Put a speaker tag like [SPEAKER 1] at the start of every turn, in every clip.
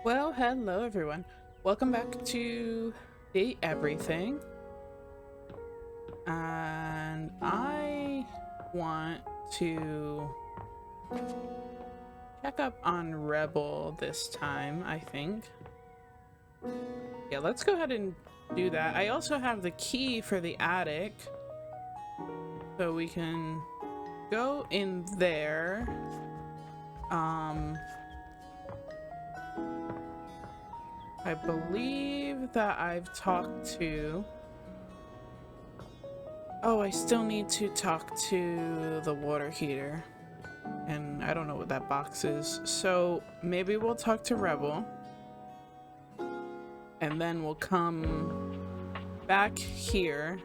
[SPEAKER 1] Well, hello everyone. Welcome back to Date Everything. And I want to check up on Rebel this time, I think. Yeah, let's go ahead and do that. I also have the key for the attic, so we can go in there. I believe that I've talked to... Oh, I still need to talk to the water heater. And I don't know what that box is. So maybe we'll talk to Rebel. And then we'll come back here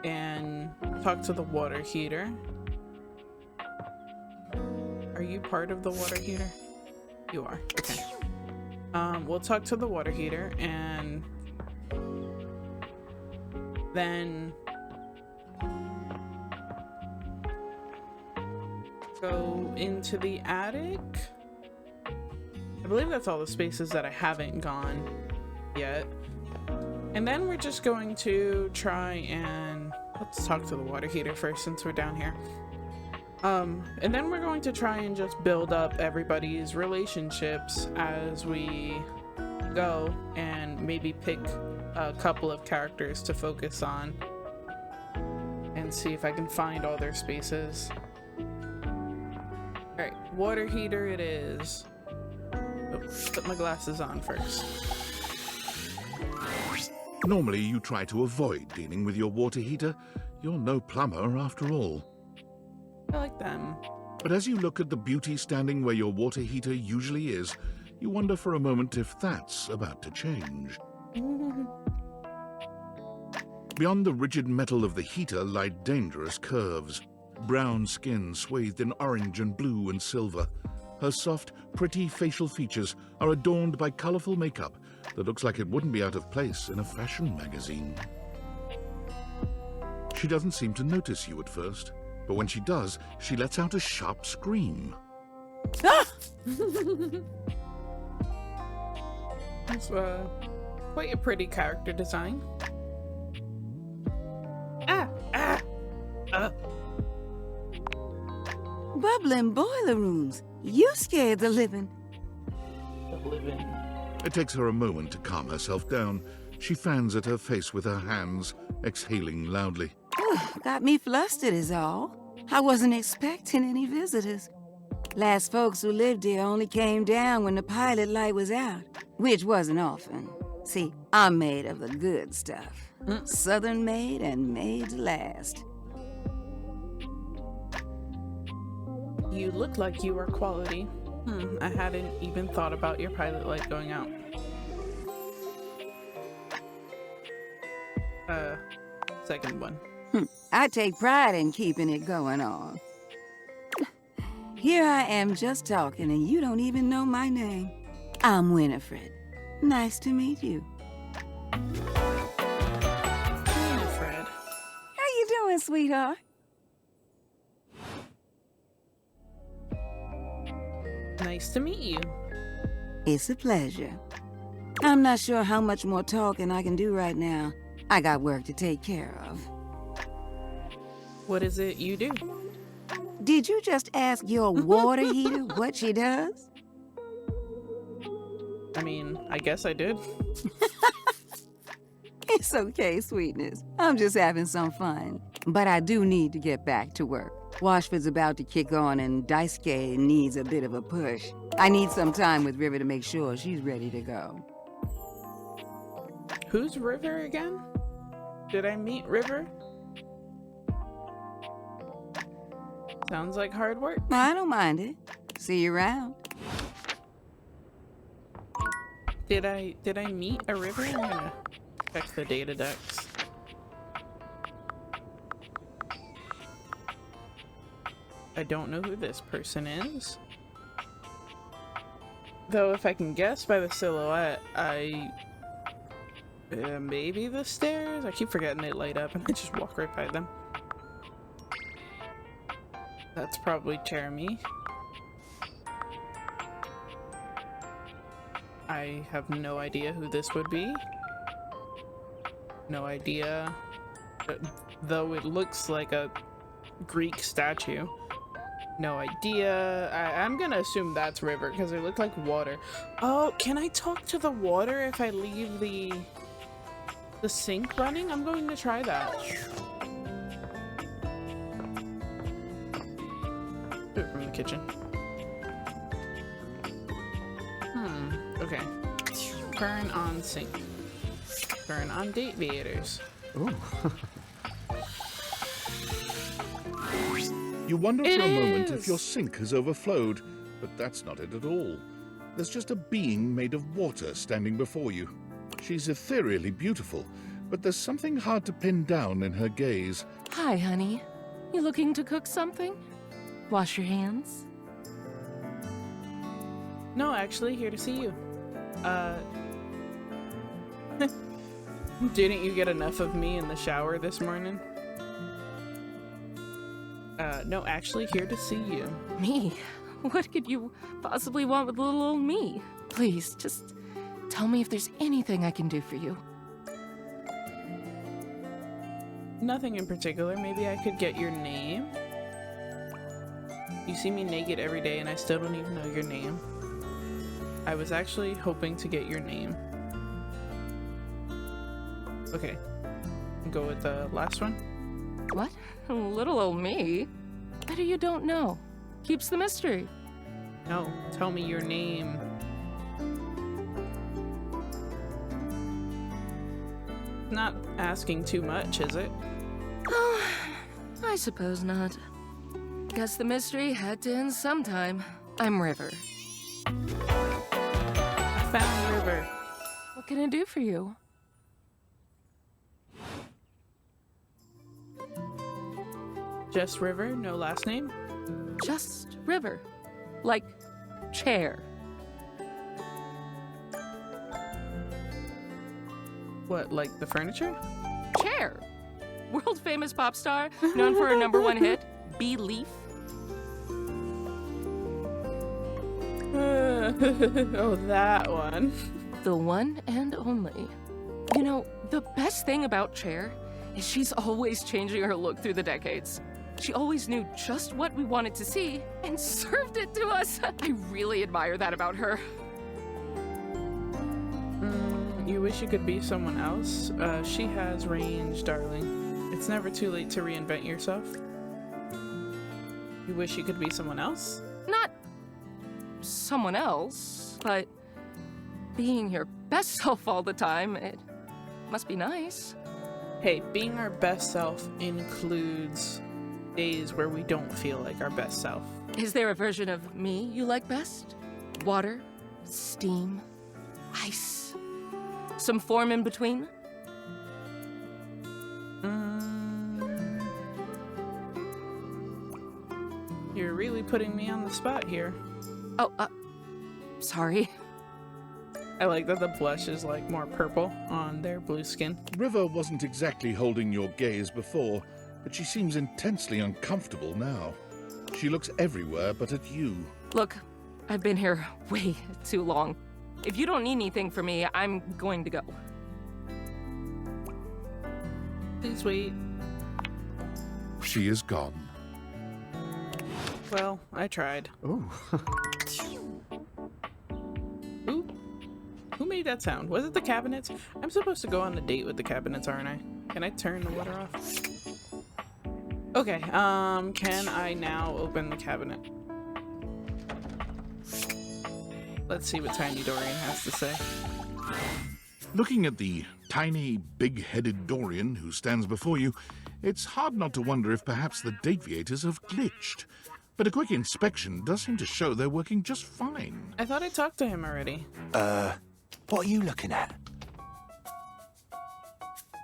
[SPEAKER 1] and talk to the water heater. Are you part of the water heater? You are. Okay. We'll talk to the water heater and then go into the attic. I believe that's all the spaces that I haven't gone yet. And then we're just going to try and let's talk to the water heater first since we're down here. And then we're going to try and just build up everybody's relationships as we go and maybe pick a couple of characters to focus on and see if I can find all their spaces. Alright, water heater it is. Oh, put my glasses on first.
[SPEAKER 2] Normally you try to avoid dealing with your water heater. You're no plumber after all.
[SPEAKER 1] I like them.
[SPEAKER 2] But as you look at the beauty standing where your water heater usually is, you wonder for a moment if that's about to change. Beyond the rigid metal of the heater lie dangerous curves. Brown skin swathed in orange and blue and silver. Her soft, pretty facial features are adorned by colorful makeup that looks like it wouldn't be out of place in a fashion magazine. She doesn't seem to notice you at first. But when she does, she lets out a sharp scream.
[SPEAKER 1] Ah! That's quite a pretty character design.
[SPEAKER 3] Bubbling boiler rooms. You scared the living.
[SPEAKER 2] It takes her a moment to calm herself down. She fans at her face with her hands, exhaling loudly.
[SPEAKER 3] Got me flustered is all. I wasn't expecting any visitors. Last folks who lived here only came down when the pilot light was out, which wasn't often. See, I'm made of the good stuff. Southern made and made to last.
[SPEAKER 1] You look like you are quality. I hadn't even thought about your pilot light going out. Second one.
[SPEAKER 3] I take pride in keeping it going on. Here I am just talking and you don't even know my name. I'm Winifred. Nice to meet you.
[SPEAKER 1] Winifred.
[SPEAKER 3] How you doing, sweetheart?
[SPEAKER 1] Nice to meet you.
[SPEAKER 3] It's a pleasure. I'm not sure how much more talking I can do right now. I got work to take care of.
[SPEAKER 1] What is it you do?
[SPEAKER 3] Did you just ask your water heater what she does?
[SPEAKER 1] I mean, I guess I did.
[SPEAKER 3] It's okay, sweetness. I'm just having some fun. But I do need to get back to work. Washford's about to kick on and Daisuke needs a bit of a push. I need some time with River to make sure she's ready to go.
[SPEAKER 1] Who's River again? Did I meet River? Sounds like hard work.
[SPEAKER 3] I don't mind it. See you around.
[SPEAKER 1] Did I meet a River? I'm gonna check the data decks. I don't know who this person is. Though if I can guess by the silhouette, maybe the stairs? I keep forgetting they light up and I just walk right by them. That's probably Jeremy. I have no idea who this would be. No idea. Though it looks like a Greek statue. No idea. I'm gonna assume that's river because it looked like water. Oh, can I talk to the water if I leave the sink running? I'm going to try that. Do it from the kitchen. Okay. Turn on sink. Turn on deviators.
[SPEAKER 4] Ooh.
[SPEAKER 2] You wonder for
[SPEAKER 1] It
[SPEAKER 2] a moment
[SPEAKER 1] is!
[SPEAKER 2] if your sink has overflowed, but that's not it at all. There's just a being made of water standing before you. She's ethereally beautiful, but there's something hard to pin down in her gaze.
[SPEAKER 5] Hi, honey. You looking to cook something? Wash your hands?
[SPEAKER 1] No, actually, here to see you. Didn't you get enough of me in the shower this morning? No, actually, here to see you.
[SPEAKER 5] Me? What could you possibly want with little old me? Please, just tell me if there's anything I can do for you.
[SPEAKER 1] Nothing in particular. Maybe I could get your name? You see me naked every day and I still don't even know your name. I was actually hoping to get your name. Okay. Go with the last one.
[SPEAKER 5] What? Little old me? Better you don't know. Keeps the mystery.
[SPEAKER 1] No, tell me your name. Not asking too much, is it?
[SPEAKER 5] Oh, I suppose not. Guess the mystery had to end sometime. I'm River.
[SPEAKER 1] Found River.
[SPEAKER 5] What can I do for you?
[SPEAKER 1] Just River, no last name?
[SPEAKER 5] Just River. Like chair.
[SPEAKER 1] What, like the furniture?
[SPEAKER 5] Chair. World famous pop star, known for her #1 hit, Belief.
[SPEAKER 1] Oh, that one.
[SPEAKER 5] The one and only. You know, the best thing about Chair is she's always changing her look through the decades. She always knew just what we wanted to see and served it to us. I really admire that about her.
[SPEAKER 1] You wish you could be someone else? She has range, darling. It's never too late to reinvent yourself. You wish you could be someone else?
[SPEAKER 5] Not someone else, but being your best self all the time, it must be nice.
[SPEAKER 1] Hey, being our best self includes days where we don't feel like our best self.
[SPEAKER 5] Is there a version of me you like best? Water, steam, ice, some form in between?
[SPEAKER 1] You're really putting me on the spot here.
[SPEAKER 5] Oh, sorry.
[SPEAKER 1] I like that the blush is like more purple on their blue skin.
[SPEAKER 2] River wasn't exactly holding your gaze before, but she seems intensely uncomfortable now. She looks everywhere but at you.
[SPEAKER 5] Look, I've been here way too long. If you don't need anything from me, I'm going to go.
[SPEAKER 1] Please wait.
[SPEAKER 2] She is gone.
[SPEAKER 1] Well, I tried.
[SPEAKER 4] Ooh.
[SPEAKER 1] Ooh. Who made that sound? Was it the cabinets? I'm supposed to go on a date with the cabinets, aren't I? Can I turn the water off? Okay, can I now open the cabinet? Let's see what Tiny Dorian has to say.
[SPEAKER 2] Looking at the tiny, big-headed Dorian who stands before you, it's hard not to wonder if perhaps the deviators have glitched. But a quick inspection does seem to show they're working just fine.
[SPEAKER 1] I thought I talked to him already.
[SPEAKER 6] What are you looking at?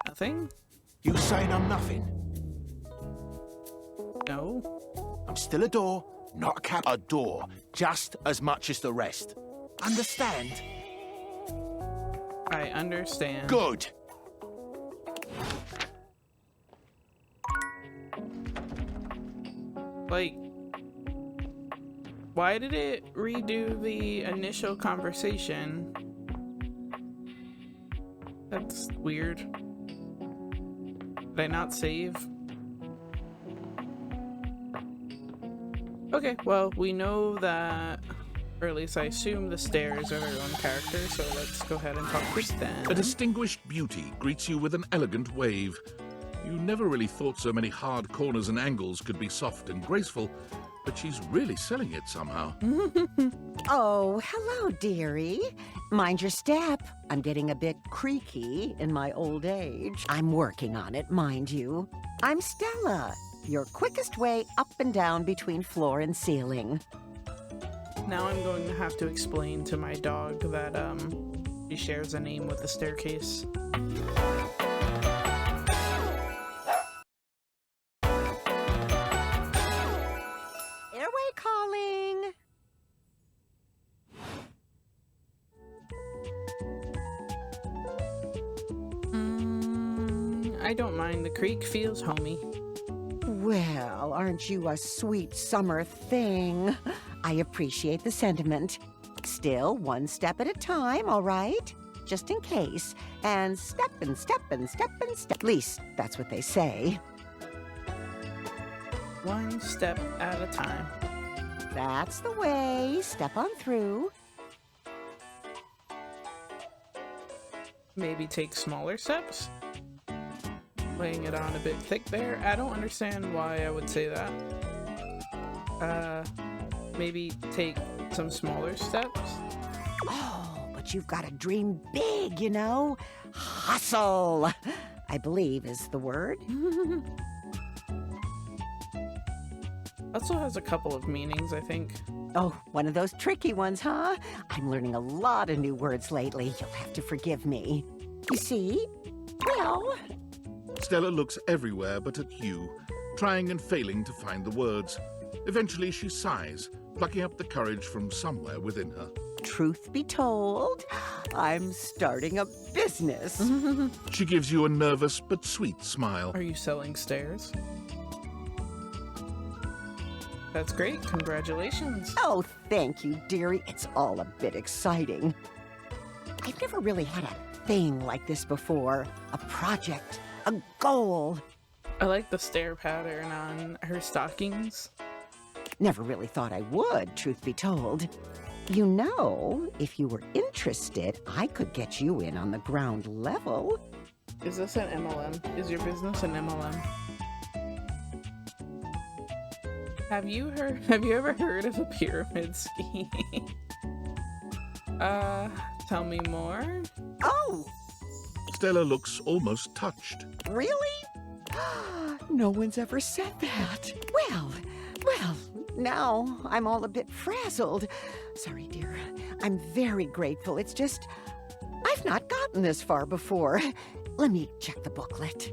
[SPEAKER 1] Nothing?
[SPEAKER 6] You saying I'm nothing?
[SPEAKER 1] No.
[SPEAKER 6] I'm still a door, not a cab. A door, just as much as the rest. Understand?
[SPEAKER 1] I understand.
[SPEAKER 6] Good.
[SPEAKER 1] Like, why did it redo the initial conversation That's weird. Did I not save? Okay, well, we know that, or at least I assume the stairs are their own character, so let's go ahead and talk to them.
[SPEAKER 2] A distinguished beauty greets you with an elegant wave. You never really thought so many hard corners and angles could be soft and graceful, but she's really selling it somehow.
[SPEAKER 4] Oh, hello, dearie. Mind your step. I'm getting a bit creaky in my old age. I'm working on it, mind you. I'm Stella, your quickest way up and down between floor and ceiling.
[SPEAKER 1] Now I'm going to have to explain to my dog that, she shares a name with the staircase.
[SPEAKER 4] Airway calling.
[SPEAKER 1] I don't mind. The creek feels homey.
[SPEAKER 4] Well, aren't you a sweet summer thing? I appreciate the sentiment. Still, one step at a time, all right? Just in case. And step and step and step and step. At least, that's what they say.
[SPEAKER 1] One step at a time.
[SPEAKER 4] That's the way. Step on through.
[SPEAKER 1] Maybe take smaller steps? Laying it on a bit thick there. I don't understand why I would say that. Maybe take some smaller steps?
[SPEAKER 4] Oh, but you've got to dream big, you know? Hustle, I believe is the word.
[SPEAKER 1] Also has a couple of meanings, I think.
[SPEAKER 4] Oh, one of those tricky ones, huh? I'm learning a lot of new words lately. You'll have to forgive me. You see? Well...
[SPEAKER 2] Stella looks everywhere but at you, trying and failing to find the words. Eventually she sighs, plucking up the courage from somewhere within her.
[SPEAKER 4] Truth be told, I'm starting a business.
[SPEAKER 2] She gives you a nervous but sweet smile.
[SPEAKER 1] Are you selling stairs? That's great. Congratulations.
[SPEAKER 4] Oh, thank you, dearie. It's all a bit exciting. I've never really had a thing like this before. A project, a goal.
[SPEAKER 1] I like the stair pattern on her stockings.
[SPEAKER 4] Never really thought I would, truth be told. You know, if you were interested, I could get you in on the ground level.
[SPEAKER 1] Is this an MLM? Is your business an MLM? Have you ever heard of a pyramid scheme? Tell me more.
[SPEAKER 4] Oh,
[SPEAKER 2] Stella looks almost touched.
[SPEAKER 4] really? No one's ever said that. Well, now I'm all a bit frazzled. Sorry, dear. I'm very grateful. It's just, I've not gotten this far before. Let me check the booklet.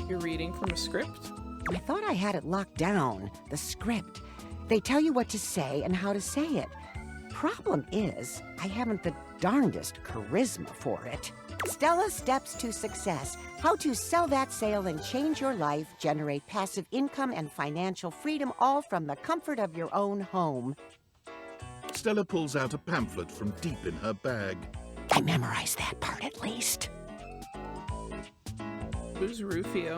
[SPEAKER 1] You're reading from a script?
[SPEAKER 4] I thought I had it locked down, the script. They tell you what to say and how to say it. Problem is, I haven't the darndest charisma for it. Stella Steps to Success. How to sell that sale and change your life, generate passive income and financial freedom, all from the comfort of your own home.
[SPEAKER 2] Stella pulls out a pamphlet from deep in her bag.
[SPEAKER 4] I memorized that part at least.
[SPEAKER 1] Who's Rufio?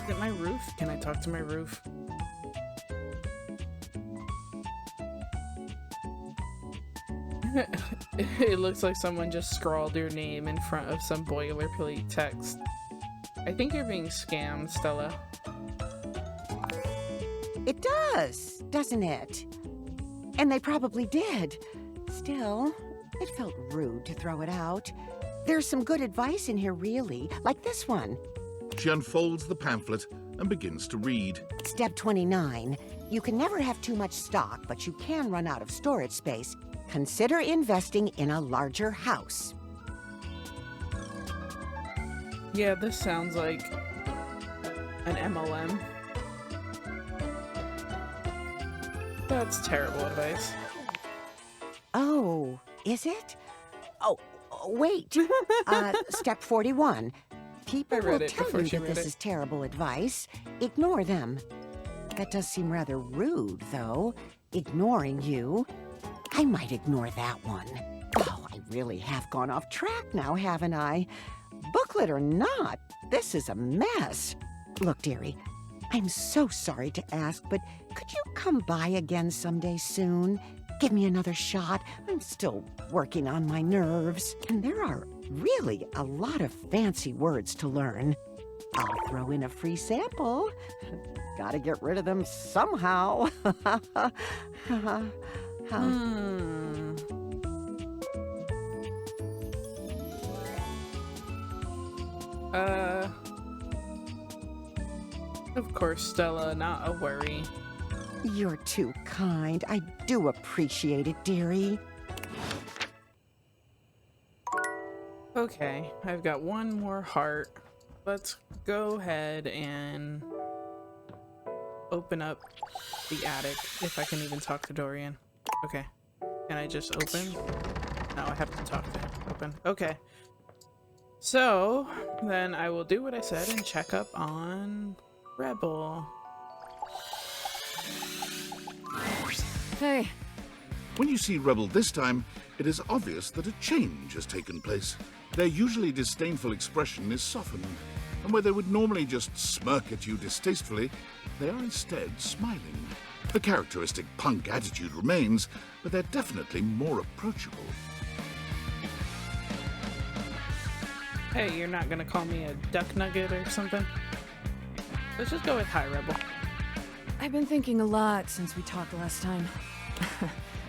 [SPEAKER 1] Is it my roof? Can I talk to my roof? It looks like someone just scrawled your name in front of some boilerplate text. I think you're being scammed, Stella.
[SPEAKER 4] It does, doesn't it? And they probably did. Still, it felt rude to throw it out. There's some good advice in here, really, like this one.
[SPEAKER 2] She unfolds the pamphlet and begins to read.
[SPEAKER 4] Step 29. You can never have too much stock, but you can run out of storage space. Consider investing in a larger house.
[SPEAKER 1] Yeah, this sounds like an MLM. That's terrible advice.
[SPEAKER 4] Oh, is it? Oh, wait. Step 41. People
[SPEAKER 1] I read
[SPEAKER 4] will
[SPEAKER 1] it
[SPEAKER 4] tell
[SPEAKER 1] before
[SPEAKER 4] you
[SPEAKER 1] she
[SPEAKER 4] that
[SPEAKER 1] read
[SPEAKER 4] this
[SPEAKER 1] it.
[SPEAKER 4] is terrible advice. Ignore them. That does seem rather rude, though. ignoring you. I might ignore that one. Oh, I really have gone off track now, haven't I? Booklet or not, this is a mess. Look, dearie, I'm so sorry to ask, but could you come by again someday soon? Give me another shot. I'm still working on my nerves. And there are really a lot of fancy words to learn. I'll throw in a free sample. Gotta get rid of them somehow.
[SPEAKER 1] Of course, Stella, not a worry.
[SPEAKER 4] You're too kind. I do appreciate it, dearie.
[SPEAKER 1] Okay, I've got one more heart. Let's go ahead and open up the attic, if I can even talk to Dorian. Okay. Can I just open? No, I have to talk to him. Open. Okay. So, then I will do what I said and check up on Rebel.
[SPEAKER 7] Hey.
[SPEAKER 2] When you see Rebel this time, it is obvious that a change has taken place. Their usually disdainful expression is softened, and where they would normally just smirk at you distastefully, they are instead smiling. The characteristic punk attitude remains, but they're definitely more approachable.
[SPEAKER 1] Hey, you're not gonna call me a duck nugget or something? Let's just go with hi, Rebel.
[SPEAKER 7] I've been thinking a lot since we talked last time.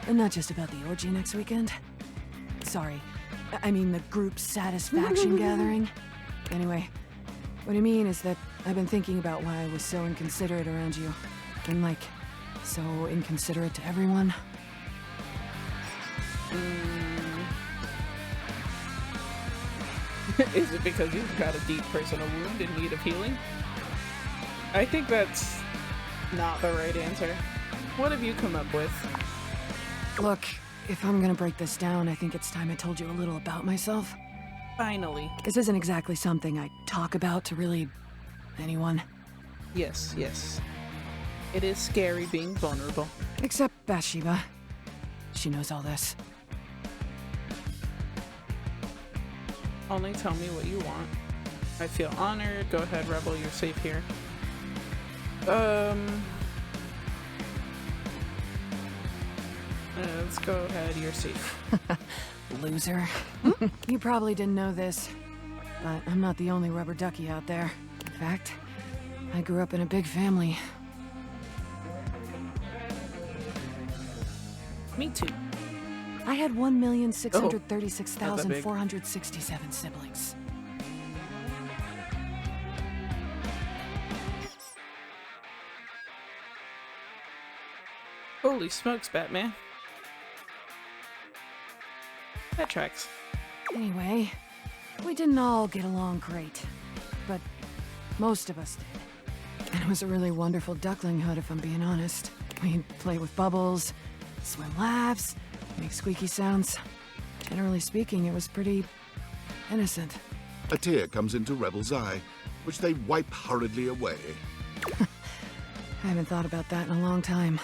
[SPEAKER 7] And not just about the orgy next weekend. Sorry. I mean the group satisfaction gathering. Anyway, what I mean is that I've been thinking about why I was so inconsiderate around you. And like, so inconsiderate to everyone.
[SPEAKER 1] Is it because you've got a deep personal wound in need of healing? I think that's not the right answer. What have you come up with?
[SPEAKER 7] Look, if I'm gonna break this down, I think it's time I told you a little about myself.
[SPEAKER 1] Finally.
[SPEAKER 7] This isn't exactly something I talk about to really anyone.
[SPEAKER 1] Yes, yes. It is scary being vulnerable.
[SPEAKER 7] Except Bathsheba. She knows all this.
[SPEAKER 1] Only tell me what you want. I feel honored. Go ahead, Rebel. You're safe here. Let's go ahead. You're safe.
[SPEAKER 7] Loser. You probably didn't know this, but I'm not the only rubber ducky out there. In fact, I grew up in a big family.
[SPEAKER 1] Me too.
[SPEAKER 7] I had 1,636,467 siblings.
[SPEAKER 1] Holy smokes, Batman. That tracks.
[SPEAKER 7] Anyway, we didn't all get along great, but most of us did. And it was a really wonderful ducklinghood, if I'm being honest. We'd play with bubbles, swim laps, make squeaky sounds. Generally speaking, it was pretty innocent.
[SPEAKER 2] A tear comes into Rebel's eye, which they wipe hurriedly away.
[SPEAKER 7] I haven't thought about that in a long time.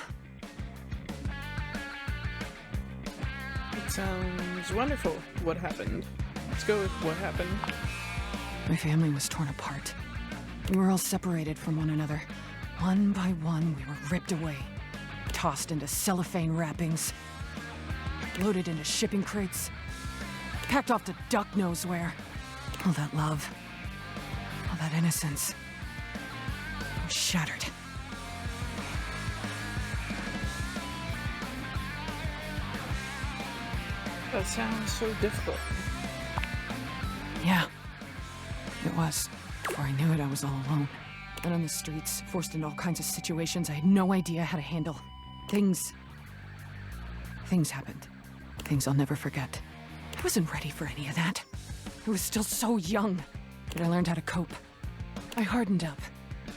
[SPEAKER 1] It sounds wonderful. What happened? Let's go with what happened.
[SPEAKER 7] My family was torn apart. We were all separated from one another. One by one, we were ripped away. Tossed into cellophane wrappings. Loaded into shipping crates. Packed off to duck knows where. All that love. All that innocence. Was shattered.
[SPEAKER 1] That sounds so difficult.
[SPEAKER 7] Yeah. It was. Before I knew it, I was all alone. And on the streets, forced into all kinds of situations I had no idea how to handle. Things happened. Things I'll never forget. I wasn't ready for any of that. I was still so young. But I learned how to cope. I hardened up.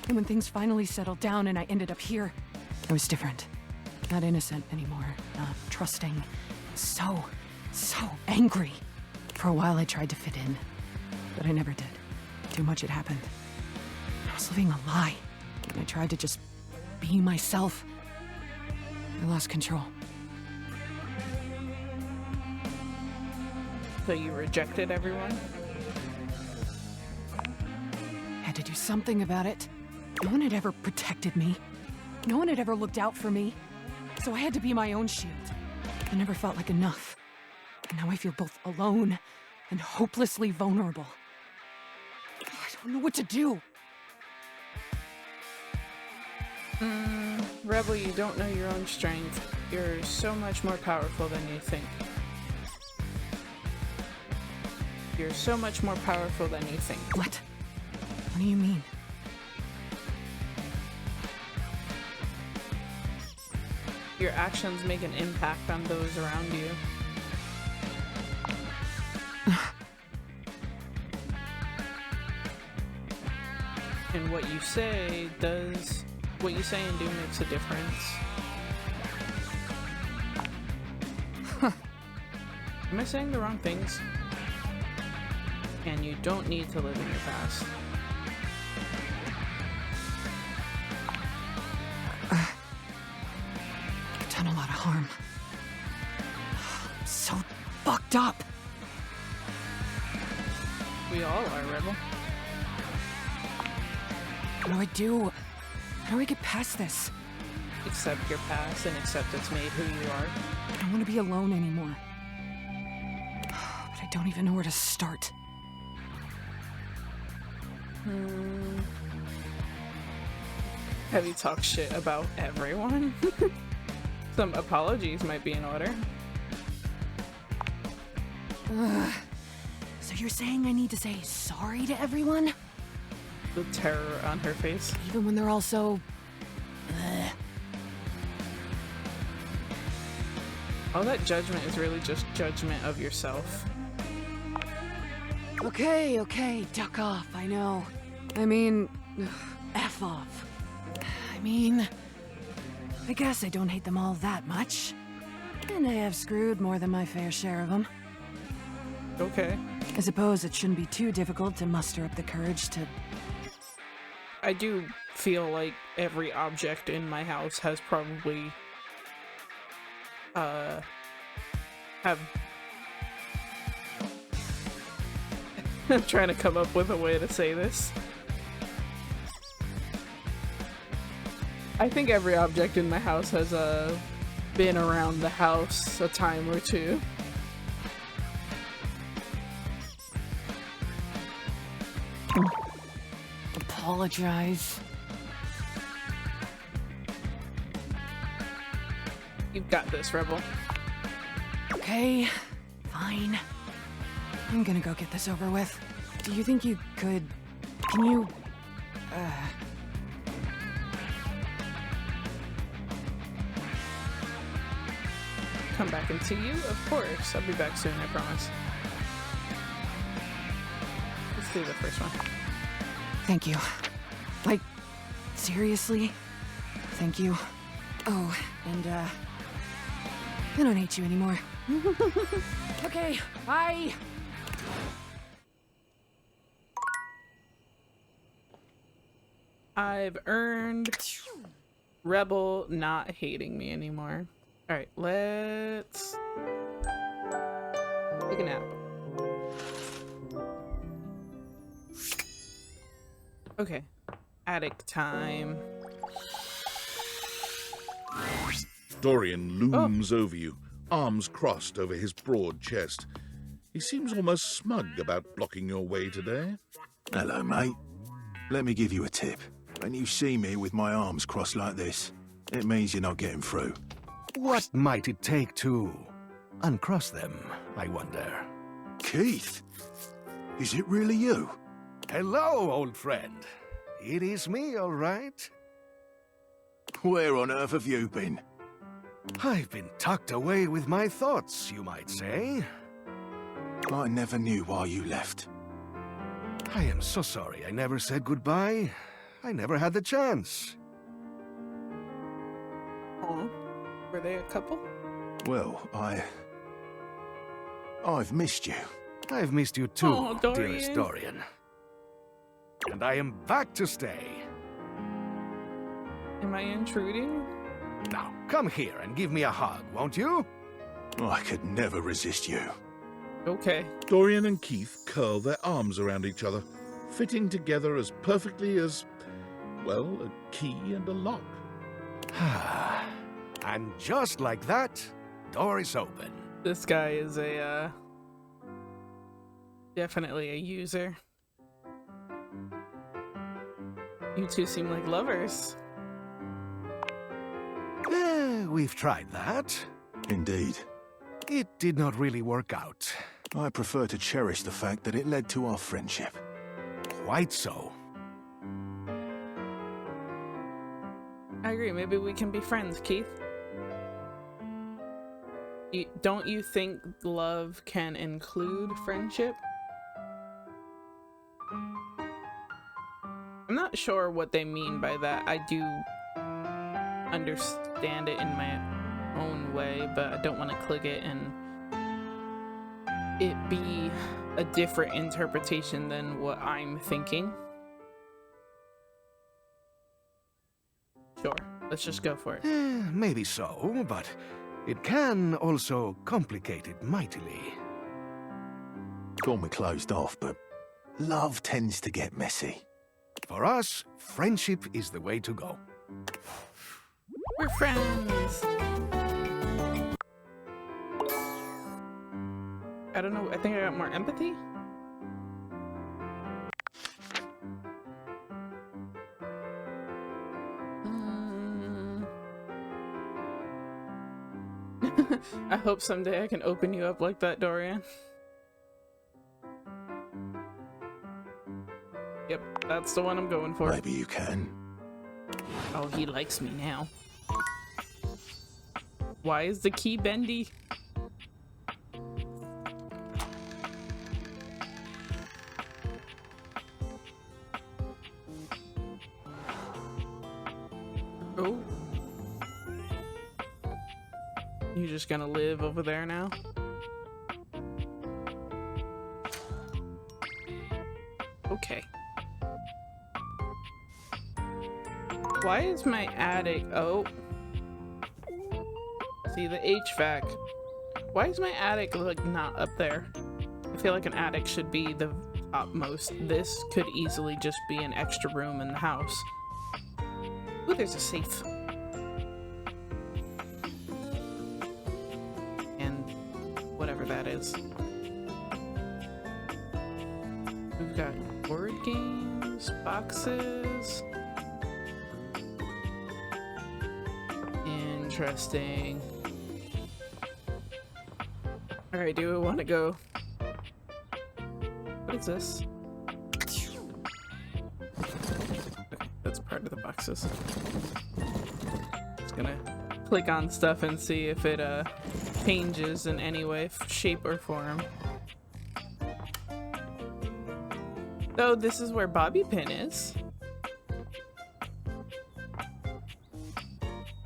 [SPEAKER 7] And when things finally settled down and I ended up here, I was different. Not innocent anymore. Not trusting. So angry. For a while I tried to fit in. But I never did. Too much had happened. I was living a lie. And I tried to just be myself. I lost control.
[SPEAKER 1] So you rejected everyone?
[SPEAKER 7] Had to do something about it. No one had ever protected me. No one had ever looked out for me. So I had to be my own shield. I never felt like enough. And now I feel both alone and hopelessly vulnerable. I don't know what to do.
[SPEAKER 1] Rebel, you don't know your own strength. You're so much more powerful than you think. You're so much more powerful than you think.
[SPEAKER 7] What? What do you mean?
[SPEAKER 1] Your actions make an impact on those around you. And what you say and do makes a difference. Am I saying the wrong things? And you don't need to live in your past.
[SPEAKER 7] I've done a lot of harm. I'm so fucked up.
[SPEAKER 1] We all are, Rebel.
[SPEAKER 7] What do I do? How do I get past this?
[SPEAKER 1] Accept your past and accept it's made who you are.
[SPEAKER 7] I don't want to be alone anymore. But I don't even know where to start.
[SPEAKER 1] Have you talked shit about everyone? Some apologies might be in order.
[SPEAKER 7] So you're saying I need to say sorry to everyone?
[SPEAKER 1] The terror on her face.
[SPEAKER 7] Even when they're all so...
[SPEAKER 1] All that judgment is really just judgment of yourself.
[SPEAKER 7] Okay, duck off, I know. I mean, F off. I mean, I guess I don't hate them all that much. And I have screwed more than my fair share of them.
[SPEAKER 1] Okay.
[SPEAKER 7] I suppose it shouldn't be too difficult to muster up the courage to...
[SPEAKER 1] I do feel like every object in my house has probably have I'm trying to come up with a way to say this. I think every object in my house has been around the house a time or two.
[SPEAKER 7] Apologize.
[SPEAKER 1] You've got this, Rebel.
[SPEAKER 7] Okay, fine. I'm gonna go get this over with. Do you think you could... Can you...
[SPEAKER 1] Come back and see you? Of course. I'll be back soon, I promise. Let's do the first one.
[SPEAKER 7] Thank you. Like, seriously? Thank you. Oh, and, I don't hate you anymore. Okay, bye!
[SPEAKER 1] I've earned Rebel not hating me anymore. Alright, let's take a nap. Okay, attic time.
[SPEAKER 2] Dorian looms over you, arms crossed over his broad chest. He seems almost smug about blocking your way today.
[SPEAKER 6] Hello, mate. Let me give you a tip. When you see me with my arms crossed like this, it means you're not getting through.
[SPEAKER 8] What might it take to uncross them, I wonder?
[SPEAKER 6] Keith? Is it really you?
[SPEAKER 8] Hello, old friend. It is me, all right.
[SPEAKER 6] Where on earth have you been?
[SPEAKER 8] I've been tucked away with my thoughts, you might say.
[SPEAKER 6] I never knew why you left.
[SPEAKER 8] I am so sorry I never said goodbye. I never had the chance.
[SPEAKER 1] Aw. Were they a couple?
[SPEAKER 6] Well, I've missed you.
[SPEAKER 8] I've missed you too,
[SPEAKER 1] Aw, Dorian.
[SPEAKER 8] dearest Dorian. And I am back to stay.
[SPEAKER 1] Am I intruding?
[SPEAKER 8] Now, come here and give me a hug, won't you?
[SPEAKER 6] I could never resist you.
[SPEAKER 1] Okay.
[SPEAKER 2] Dorian and Keith curl their arms around each other, fitting together as perfectly as, well, a key and a lock.
[SPEAKER 8] And just like that, door is open.
[SPEAKER 1] This guy is a, definitely a user. You two seem like lovers.
[SPEAKER 8] We've tried that.
[SPEAKER 6] Indeed.
[SPEAKER 8] It did not really work out.
[SPEAKER 6] I prefer to cherish the fact that it led to our friendship.
[SPEAKER 8] Quite so.
[SPEAKER 1] I agree. Maybe we can be friends, Keith. Don't you think love can include friendship? I'm not sure what they mean by that. I do understand it in my own way, but I don't want to click it and it be a different interpretation than what I'm thinking. Sure, let's just go for it.
[SPEAKER 8] Maybe so, but it can also complicate it mightily.
[SPEAKER 6] Call me closed off, but love tends to get messy.
[SPEAKER 8] For us, friendship is the way to go.
[SPEAKER 1] We're friends! I don't know, I think I got more empathy? I hope someday I can open you up like that, Dorian. Yep, that's the one I'm going for.
[SPEAKER 6] Maybe you can.
[SPEAKER 1] Oh, he likes me now. Why is the key bendy? Oh. You just gonna live over there now? Okay. Why is my attic... Oh. See, the HVAC. Why is my attic, like, not up there? I feel like an attic should be the topmost. This could easily just be an extra room in the house. Ooh, there's a safe. And whatever that is. We've got board games, boxes. Interesting. Alright, do we want to go? What is this? Okay, that's part of the boxes. Just gonna click on stuff and see if it changes in any way, shape, or form. Oh, this is where Bobby Pin is.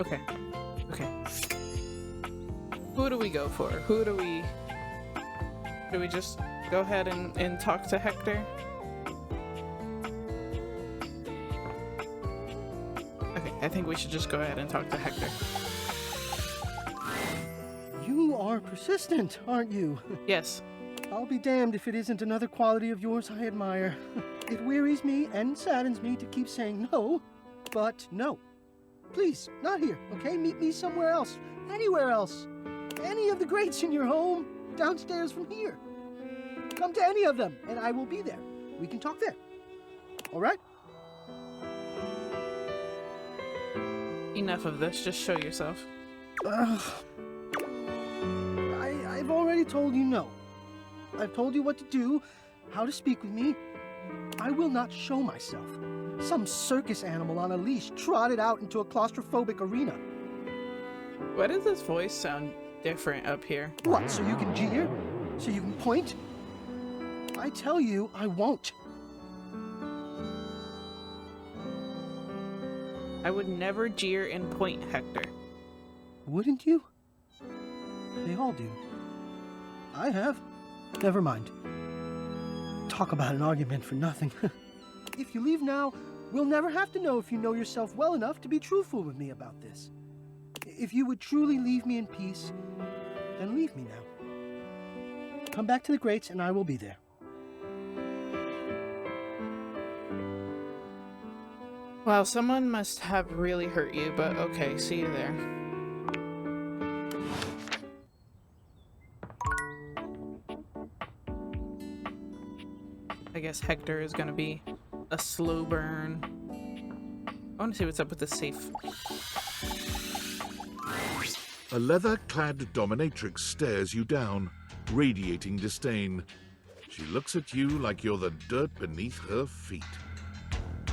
[SPEAKER 1] Okay. Okay. Who do we go for? Who do we... Do we just go ahead and talk to Hector? Okay, I think we should just go ahead and talk to Hector.
[SPEAKER 9] You are persistent, aren't you?
[SPEAKER 1] Yes.
[SPEAKER 9] I'll be damned if it isn't another quality of yours I admire. It wearies me and saddens me to keep saying no, but no. Please, not here, okay? Meet me somewhere else. Anywhere else. Any of the grates in your home. Downstairs from here. Come to any of them, and I will be there. We can talk there. All right?
[SPEAKER 1] Enough of this. Just show yourself.
[SPEAKER 9] I've already told you no. I've told you what to do, how to speak with me. I will not show myself. Some circus animal on a leash trotted out into a claustrophobic arena.
[SPEAKER 1] Why does this voice sound different up here?
[SPEAKER 9] What, so you can jeer? So you can point? I tell you, I won't.
[SPEAKER 1] I would never jeer and point, Hector.
[SPEAKER 9] Wouldn't you? They all do. I have. Never mind. Talk about an argument for nothing. If you leave now, we'll never have to know if you know yourself well enough to be truthful with me about this. If you would truly leave me in peace, then leave me now. Come back to the grates and I will be there.
[SPEAKER 1] Wow, someone must have really hurt you, but okay, see you there. I guess Hector is gonna be a slow burn. I want to see what's up with the safe.
[SPEAKER 2] A leather-clad dominatrix stares you down, radiating disdain. She looks at you like you're the dirt beneath her feet.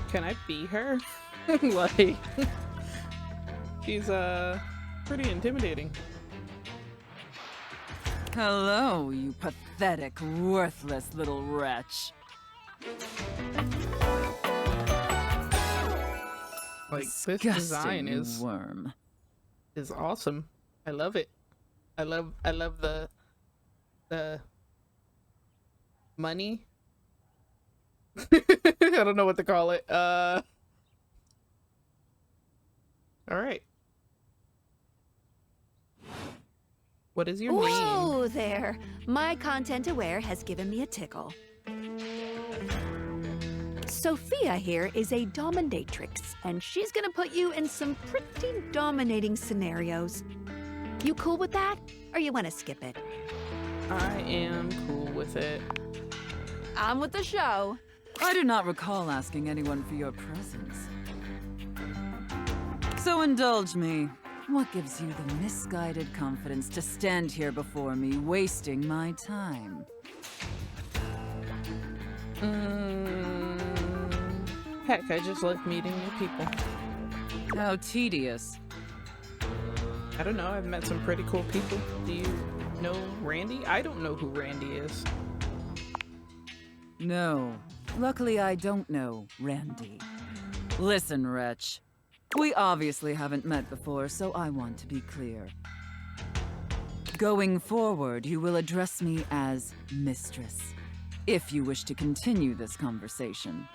[SPEAKER 1] Can I be her? Like, she's pretty intimidating.
[SPEAKER 10] Hello, you pathetic, worthless little wretch.
[SPEAKER 1] Like, this design
[SPEAKER 10] worm.
[SPEAKER 1] is awesome. I love it. I love the money. I don't know what to call it. All right. What is your name?
[SPEAKER 11] Whoa there! My content aware has given me a tickle. Sophia here is a dominatrix, and she's gonna put you in some pretty dominating scenarios. You cool with that, or you wanna skip it?
[SPEAKER 1] I am cool with it.
[SPEAKER 11] I'm with the show.
[SPEAKER 10] I do not recall asking anyone for your presence. So indulge me. What gives you the misguided confidence to stand here before me, wasting my time?
[SPEAKER 1] Heck, I just like meeting new people.
[SPEAKER 10] How tedious.
[SPEAKER 1] I don't know, I've met some pretty cool people. Do you know Randy? I don't know who Randy is.
[SPEAKER 10] No. Luckily, I don't know Randy. Listen, wretch. We obviously haven't met before, so I want to be clear. Going forward, you will address me as Mistress, if you wish to continue this conversation.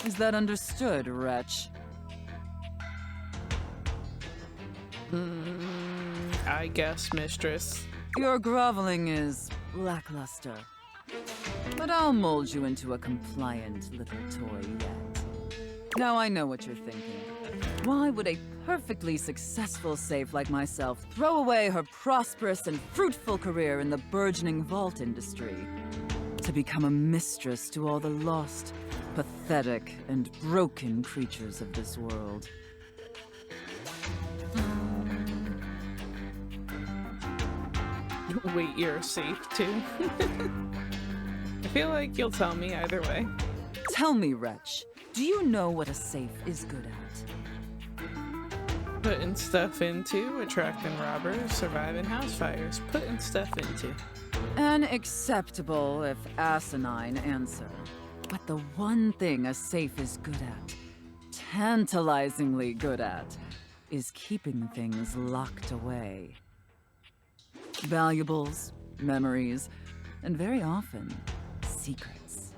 [SPEAKER 10] Is that understood, wretch?
[SPEAKER 1] I guess, Mistress.
[SPEAKER 10] Your groveling is lackluster. But I'll mold you into a compliant little toy yet. Now I know what you're thinking. Why would a perfectly successful safe like myself throw away her prosperous and fruitful career in the burgeoning vault industry to become a mistress to all the lost, pathetic, and broken creatures of this world?
[SPEAKER 1] Wait, you're safe too? I feel like you'll tell me either way.
[SPEAKER 10] Tell me, wretch, do you know what a safe is good at?
[SPEAKER 1] Putting stuff into, attracting robbers, surviving house fires. Putting stuff into.
[SPEAKER 10] An acceptable, if asinine, answer. But the one thing a safe is good at, tantalizingly good at, is keeping things locked away. Valuables, memories, and very often, secrets.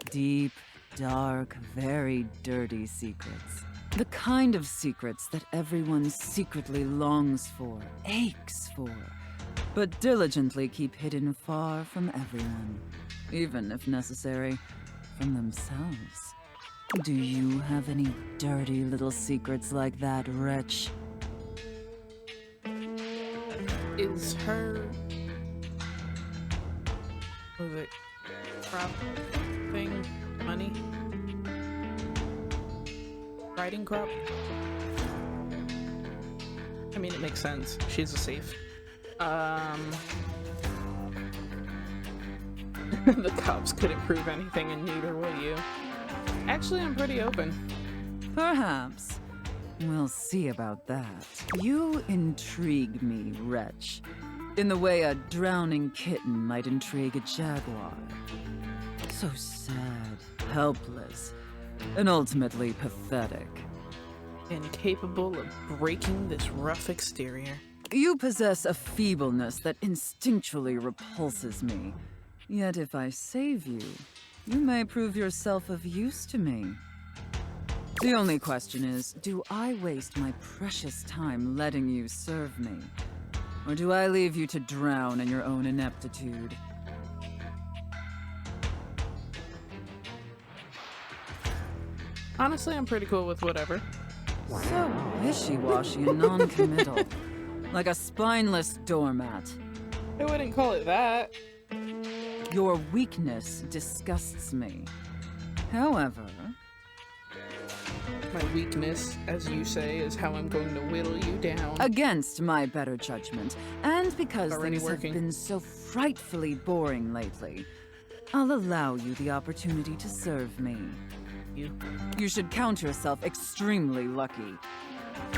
[SPEAKER 10] Deep, dark, very dirty secrets. The kind of secrets that everyone secretly longs for, aches for, but diligently keep hidden far from everyone, even if necessary, from themselves. Do you have any dirty little secrets like that, wretch?
[SPEAKER 1] Is her... what was it? Crop thing? Money? Riding crop? I mean, it makes sense. She's a safe. The cops couldn't prove anything and neither will you. Actually, I'm pretty open.
[SPEAKER 10] Perhaps. We'll see about that. You intrigue me, wretch, in the way a drowning kitten might intrigue a jaguar. So sad, helpless, and ultimately pathetic.
[SPEAKER 1] Incapable of breaking this rough exterior.
[SPEAKER 10] You possess a feebleness that instinctually repulses me. Yet if I save you, you may prove yourself of use to me. The only question is, do I waste my precious time letting you serve me? Or do I leave you to drown in your own ineptitude?
[SPEAKER 1] Honestly, I'm pretty cool with whatever.
[SPEAKER 10] So wishy-washy and non-committal. Like a spineless doormat.
[SPEAKER 1] I wouldn't call it that.
[SPEAKER 10] Your weakness disgusts me. However...
[SPEAKER 1] My weakness, as you say, is how I'm going to whittle you down.
[SPEAKER 10] Against my better judgment, and because
[SPEAKER 1] Already
[SPEAKER 10] things
[SPEAKER 1] working.
[SPEAKER 10] have been so frightfully boring lately, I'll allow you the opportunity to serve me. You should count yourself extremely lucky.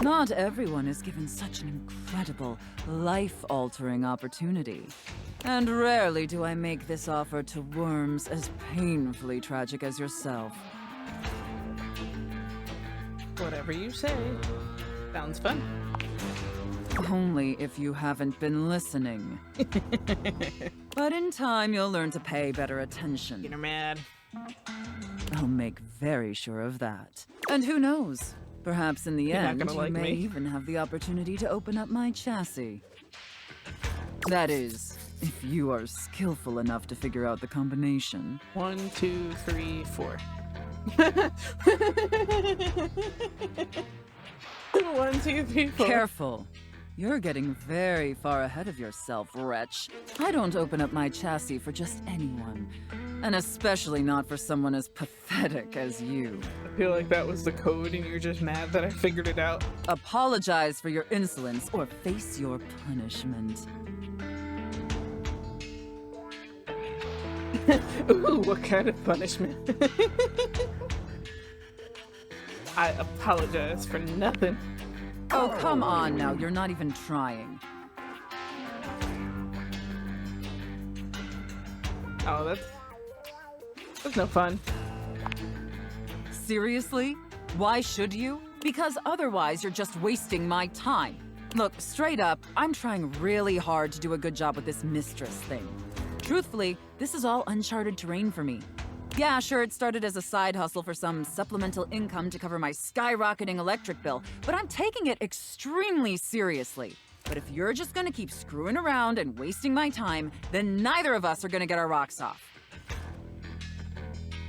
[SPEAKER 10] Not everyone is given such an incredible, life-altering opportunity. And rarely do I make this offer to worms as painfully tragic as yourself.
[SPEAKER 1] Whatever you say. Sounds fun.
[SPEAKER 10] Only if you haven't been listening. But in time, you'll learn to pay better attention.
[SPEAKER 1] Get her mad.
[SPEAKER 10] I'll make very sure of that. And who knows? Perhaps in the
[SPEAKER 1] You're not
[SPEAKER 10] end,
[SPEAKER 1] gonna
[SPEAKER 10] you
[SPEAKER 1] like
[SPEAKER 10] may
[SPEAKER 1] me.
[SPEAKER 10] even have the opportunity to open up my chassis. That is, if you are skillful enough to figure out the combination.
[SPEAKER 1] 1, 2, 3, 4. 1, 2, 3, 4.
[SPEAKER 10] Careful. You're getting very far ahead of yourself, wretch. I don't open up my chassis for just anyone. And especially not for someone as pathetic as you.
[SPEAKER 1] I feel like that was the code and you're just mad that I figured it out.
[SPEAKER 10] Apologize for your insolence or face your punishment.
[SPEAKER 1] Ooh, what kind of punishment? I apologize for nothing.
[SPEAKER 10] Oh, come on now. You're not even trying.
[SPEAKER 1] Oh, that's no fun.
[SPEAKER 10] Seriously? Why should you? Because otherwise you're just wasting my time. Look, straight up, I'm trying really hard to do a good job with this mistress thing. Truthfully, this is all uncharted terrain for me. Yeah, sure, it started as a side hustle for some supplemental income to cover my skyrocketing electric bill, but I'm taking it extremely seriously. But if you're just gonna keep screwing around and wasting my time, then neither of us are gonna get our rocks off.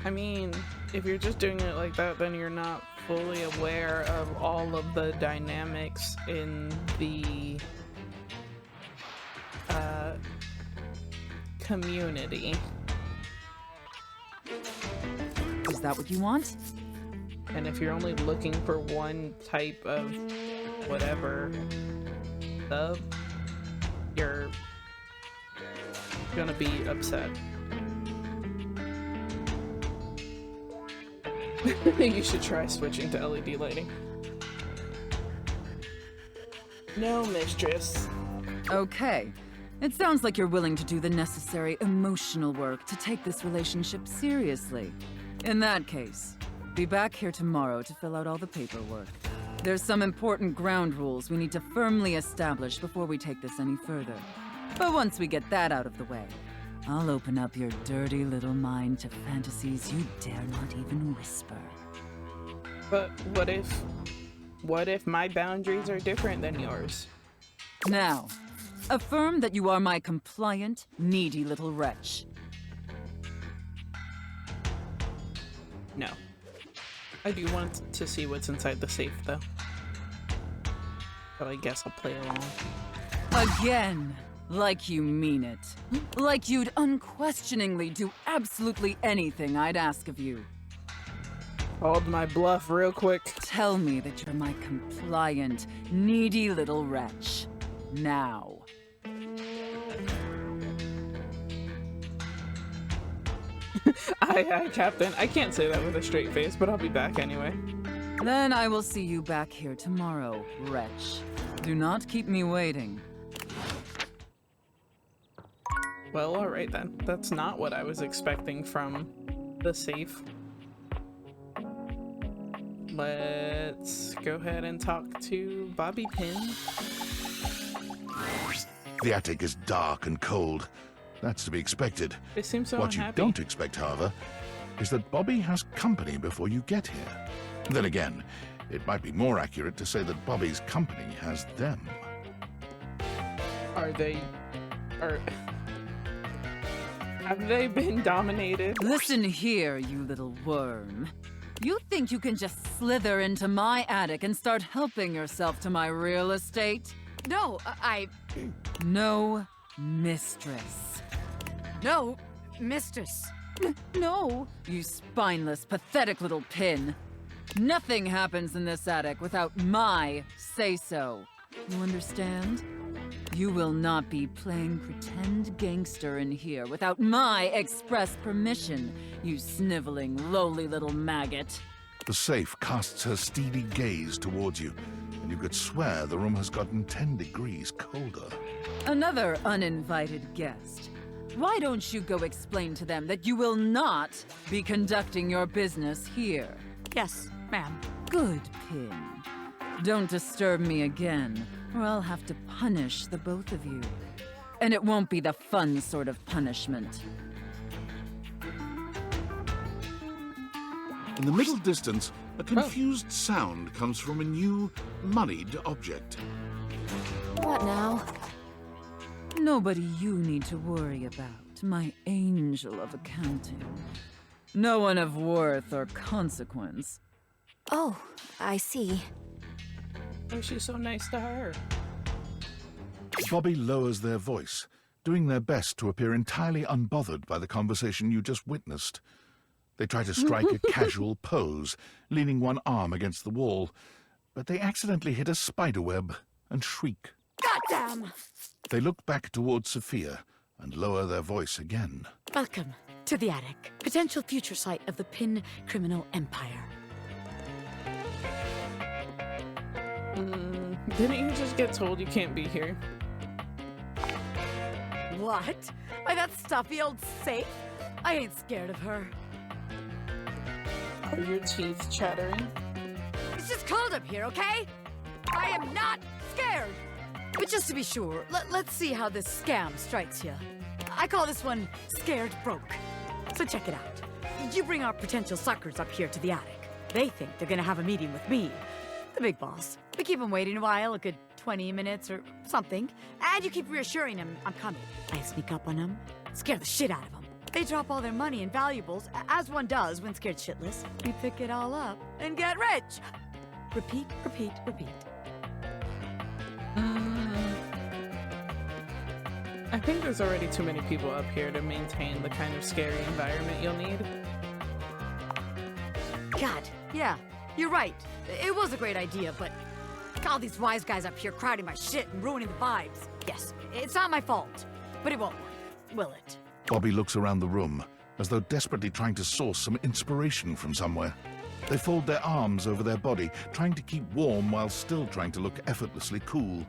[SPEAKER 1] I mean, if you're just doing it like that, then you're not fully aware of all of the dynamics in the community.
[SPEAKER 10] Is that what you want?
[SPEAKER 1] And if you're only looking for one type of whatever sub, you're gonna be upset. You should try switching to LED lighting. No, mistress.
[SPEAKER 10] Okay. It sounds like you're willing to do the necessary emotional work to take this relationship seriously. In that case, be back here tomorrow to fill out all the paperwork. There's some important ground rules we need to firmly establish before we take this any further. But once we get that out of the way, I'll open up your dirty little mind to fantasies you dare not even whisper.
[SPEAKER 1] But what if my boundaries are different than yours?
[SPEAKER 10] Now, affirm that you are my compliant, needy little wretch.
[SPEAKER 1] No. I do want to see what's inside the safe, though. So I guess I'll play along.
[SPEAKER 10] Again, like you mean it. Like you'd unquestioningly do absolutely anything I'd ask of you.
[SPEAKER 1] Called my bluff real quick.
[SPEAKER 10] Tell me that you're my compliant, needy little wretch. Now.
[SPEAKER 1] Aye, Captain. I can't say that with a straight face, but I'll be back anyway.
[SPEAKER 10] Then I will see you back here tomorrow, wretch. Do not keep me waiting.
[SPEAKER 1] Well, alright then. That's not what I was expecting from the safe. Let's go ahead and talk to Bobby Pin.
[SPEAKER 2] The attic is dark and cold. That's to be expected.
[SPEAKER 1] They seem so
[SPEAKER 2] What you
[SPEAKER 1] unhappy.
[SPEAKER 2] don't expect, however, is that Bobby has company before you get here. Then again, it might be more accurate to say that Bobby's company has them.
[SPEAKER 1] Have they been dominated?
[SPEAKER 10] Listen here, you little worm. You think you can just slither into my attic and start helping yourself to my real estate?
[SPEAKER 7] No,
[SPEAKER 10] No, mistress.
[SPEAKER 7] No, mistress.
[SPEAKER 10] No, you spineless, pathetic little pin. Nothing happens in this attic without my say-so. You understand? You will not be playing pretend gangster in here without my express permission, you sniveling, lowly little maggot.
[SPEAKER 2] The safe casts her steely gaze towards you, and you could swear the room has gotten 10 degrees colder.
[SPEAKER 10] Another uninvited guest. Why don't you go explain to them that you will not be conducting your business here?
[SPEAKER 7] Yes, ma'am.
[SPEAKER 10] Good, Pin. Don't disturb me again, or I'll have to punish the both of you. And it won't be the fun sort of punishment.
[SPEAKER 2] In the middle distance, a confused sound comes from a new, moneyed object.
[SPEAKER 11] What now?
[SPEAKER 10] Nobody you need to worry about, my angel of accounting. No one of worth or consequence.
[SPEAKER 11] Oh, I see.
[SPEAKER 1] Oh, she's so nice to her.
[SPEAKER 2] Bobby lowers their voice, doing their best to appear entirely unbothered by the conversation you just witnessed. They try to strike a casual pose, leaning one arm against the wall, but they accidentally hit a spiderweb and shriek.
[SPEAKER 11] Goddamn!
[SPEAKER 2] They look back towards Sophia and lower their voice again.
[SPEAKER 12] Welcome to the attic, potential future site of the Pin criminal empire.
[SPEAKER 1] Didn't you just get told you can't be here?
[SPEAKER 12] What? By that stuffy old safe? I ain't scared of her.
[SPEAKER 1] Are your teeth chattering?
[SPEAKER 12] It's just cold up here, okay? I am not scared! But just to be sure, let's see how this scam strikes you. I call this one Scared Broke. So check it out. You bring our potential suckers up here to the attic. They think they're gonna have a meeting with me, the big boss. We keep them waiting a while, a good 20 minutes or something, and you keep reassuring them I'm coming. I sneak up on them, scare the shit out of them. They drop all their money and valuables, as one does when scared shitless. We pick it all up and get rich. Repeat, repeat, repeat.
[SPEAKER 1] I think there's already too many people up here to maintain the kind of scary environment you'll need.
[SPEAKER 12] God, yeah, you're right. It was a great idea, but all these wise guys up here crowding my shit and ruining the vibes. Yes, it's not my fault, but it won't work, will it?
[SPEAKER 2] Bobby looks around the room, as though desperately trying to source some inspiration from somewhere. They fold their arms over their body, trying to keep warm while still trying to look effortlessly cool.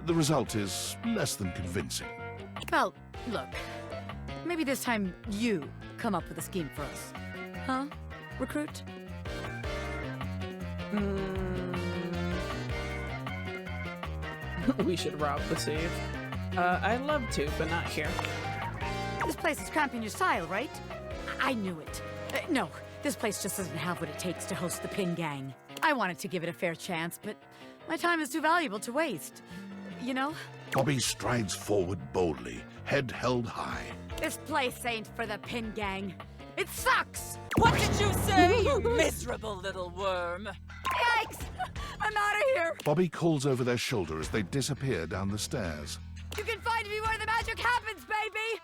[SPEAKER 2] The result is less than convincing.
[SPEAKER 12] Well, look, maybe this time you come up with a scheme for us. Huh, recruit?
[SPEAKER 1] We should rob the safe. I'd love to, but not here.
[SPEAKER 12] This place is cramping your style, right? I knew it. No, this place just doesn't have what it takes to host the Pin Gang. I wanted to give it a fair chance, but my time is too valuable to waste. You know?
[SPEAKER 2] Bobby strides forward boldly, head held high.
[SPEAKER 12] This place ain't for the Pin Gang. It sucks!
[SPEAKER 10] What did you say, you miserable little worm?
[SPEAKER 12] Yikes! I'm out of here!
[SPEAKER 2] Bobby calls over their shoulder as they disappear down the stairs.
[SPEAKER 12] You can find me where the magic happens, baby!